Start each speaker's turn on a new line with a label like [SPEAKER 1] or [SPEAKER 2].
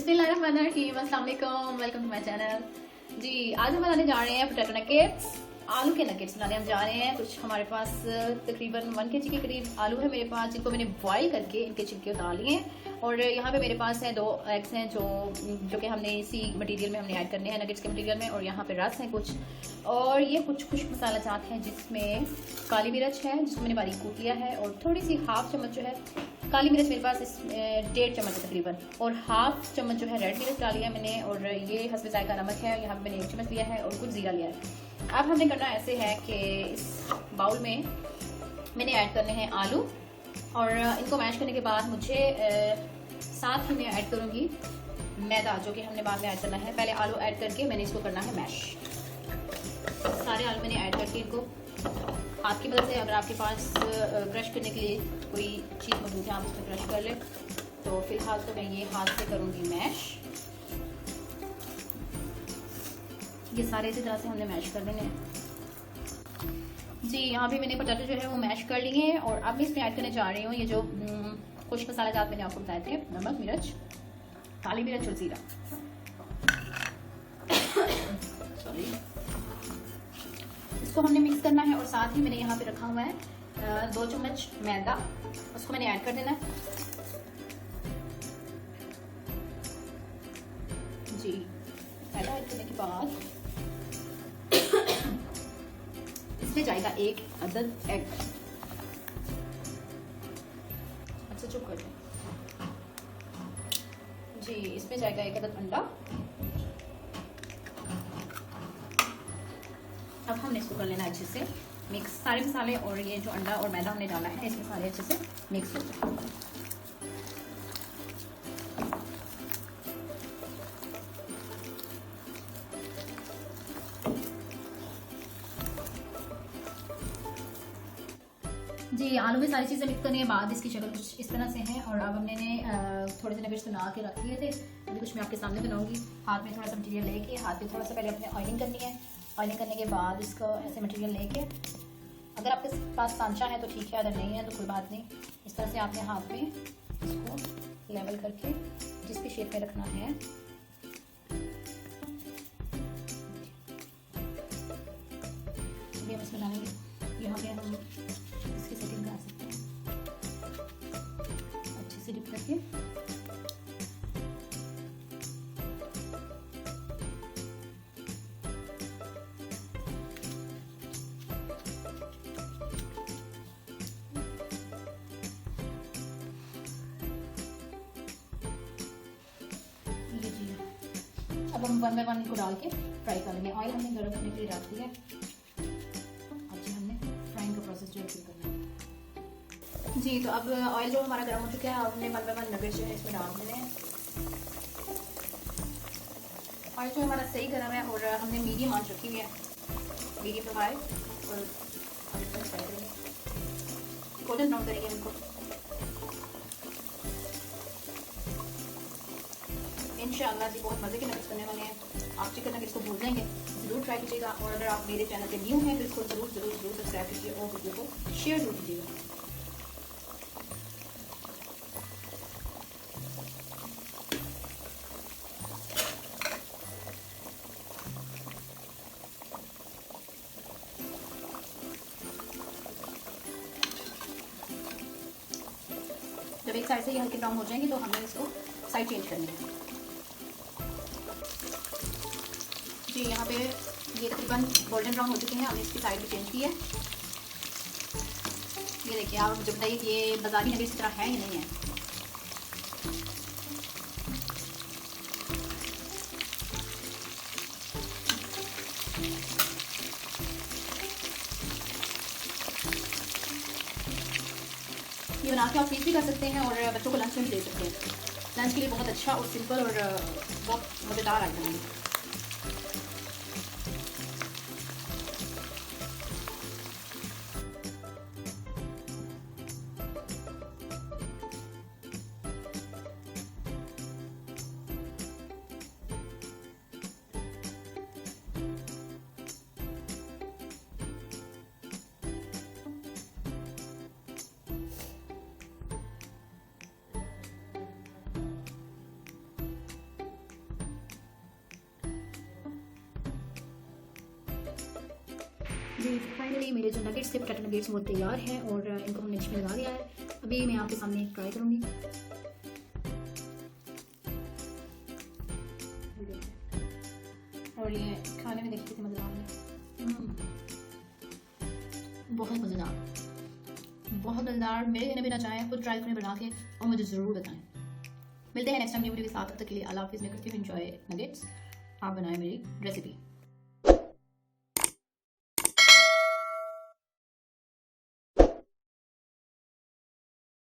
[SPEAKER 1] बिस्मिल्लाहिर्रहमानिर्रहीम, अस्सलाम वालेकुम, वेलकम टू माय चैनल। जी आज हम बनाने जा रहे हैं पोटैटो नगेट्स, आलू के नगेट्स बनाने हम जा रहे हैं। कुछ हमारे पास तकरीबन 1 kg के करीब आलू है मेरे पास, जिनको मैंने बॉईल करके इनके छिलके उतार लिए हैं। और यहाँ पे मेरे पास है 2 एग्स हैं जो कि हमने इसी मटेरियल में हमने ऐड करने हैं, नगेट्स के मटेरियल में। और यहाँ पे रस है कुछ, और ये कुछ खुश्क मसाला जात हैं जिसमें काली मिर्च है जिसको मैंने बारीक कूट लिया है, और थोड़ी सी हाफ चम्मच जो है काली मिर्च मेरे पास 1.5 चम्मच है तकरीबन, और हाफ चम्मच जो है रेड मिर्च डाली है मैंने, और ये हस्बे जायका नमक है, यहाँ पे मैंने 1 चम्मच लिया है, और कुछ जीरा लिया है। अब हमने करना ऐसे है कि इस बाउल में मैंने ऐड करने हैं आलू, और इनको मैश करने के बाद मुझे साथ ही मैं ऐड करूँगी मैदा, जो कि हमने बाद में ऐड करना है। पहले आलू ऐड करके मैंने इसको करना है मैश। सारे आलू मैंने ऐड करके इनको हाथ की मदद से, अगर आपके पास क्रश करने के लिए कोई चीज़ मौजूद है आप उसमें क्रश कर लें, तो फिलहाल तो मैं ये हाथ से करूँगी मैश। ये सारे इसी तरह से हमने मैश कर देने हैं। जी यहाँ भी मैंने पोटैटो जो है वो मैश कर लिए हैं, और अब मैं इसमें ऐड करने जा रही हूँ ये जो खुश्क मसाला जात मैंने आपको बताए थे, नमक, मिर्च, काली मिर्च और जीरा। सॉरी, इसको हमने मिक्स करना है, और साथ ही मैंने यहाँ पे रखा हुआ है 2 चम्मच मैदा, उसको मैंने ऐड कर देना है। जी मैदा ऐड करने के बाद इसमें जाएगा 1 अदद एग। अच्छा चुप कर दें। जी इसमें जाएगा 1 अदद अंडा। अब हमने इसको कर लेना अच्छे से मिक्स, सारे मसाले और ये जो अंडा और मैदा हमने डाला है इसमें सारे अच्छे से मिक्स हो जाए। जी आलू में सारी चीज़ें मिक्स करने के बाद इसकी शक्ल कुछ इस तरह से है, और अब हमने थोड़े से नगेट्स बना के रख दिए थे, अभी कुछ मैं आपके सामने बनाऊंगी। हाथ में थोड़ा सा मटेरियल लेके, हाथ में थोड़ा सा पहले अपने ऑयलिंग करनी है। ऑयलिंग करने के बाद इसको ऐसे मटेरियल लेके, अगर आपके पास सांचा है तो ठीक है, अगर नहीं है तो कोई बात नहीं। इस तरह से आपने हाथ में इसको लेवल करके जिस भी शेप में रखना है हम इसमें डालेंगे। यहाँ पे हम इसकी सेटिंग कर सकते हैं अच्छे से डिप करके। ये जी अब हम 1 बाय 1 इनको डाल के फ्राई कर लेंगे। ऑयल हमने गर्म करने के लिए डाल दिया है। जी तो अब ऑयल जो हमारा गर्म हो चुका है, अब हमने 1 बाय 1 नगेट्स जो है इसमें डाल देने हैं। ऑयल जो हमारा सही गर्म है, और हमने मीडियम आंच रखी हुई है, मीडियम टू हाई, और हम इसमें फ्राई करेंगे, गोल्डन ब्राउन करेंगे इनको। इंशाअल्लाह जी बहुत मज़े के नगेट्स बनने वाले हैं। आप चिकन नगेट्स को भूल जाएंगे, ज़रूर ट्राई कीजिएगा। और अगर आप मेरे चैनल पे न्यू हैं तो इसको ज़रूर ज़रूर ज़रूर सब्सक्राइब कीजिए और वीडियो को शेयर जरूर कीजिएगा। जब एक साइड से ये हल्के ब्राउन हो जाएंगे तो हमने इसको साइड चेंज करनी है। जी यहाँ पे ये तकरीबन गोल्डन ब्राउन हो चुके हैं, हमने इसकी साइड भी चेंज की है। ये देखिए, आप मुझे बताइए कि ये बाजारी नगेट्स की तरह है या नहीं है। ये बना के आप फीस भी कर सकते हैं, और बच्चों को लंच में भी दे सकते हैं। लंच के लिए बहुत अच्छा और सिंपल और बहुत मज़ेदार आइटम है। जी फाइनली मेरे जो नगेट्स थे, पोटैटो नगेट्स, वो तैयार हैं और इनको हमने डिश में लगा दिया है। अभी मैं आपके सामने ट्राई करूँगी। और ये खाने में देखिए कितने मज़ेदार है। बहुत मज़ेदार, बहुत मज़ेदार। मेरे कहने भी ना चाहें, खुद ट्राई करें बना के और मुझे ज़रूर बताएं। मिलते हैं नेक्स्ट टाइम न्यू वीडियो के साथ। तब तक के लिए अल्लाह हाफिज़। मैं करती हूँ एंजॉय नगेट्स। आप बनाएं मेरी रेसिपी।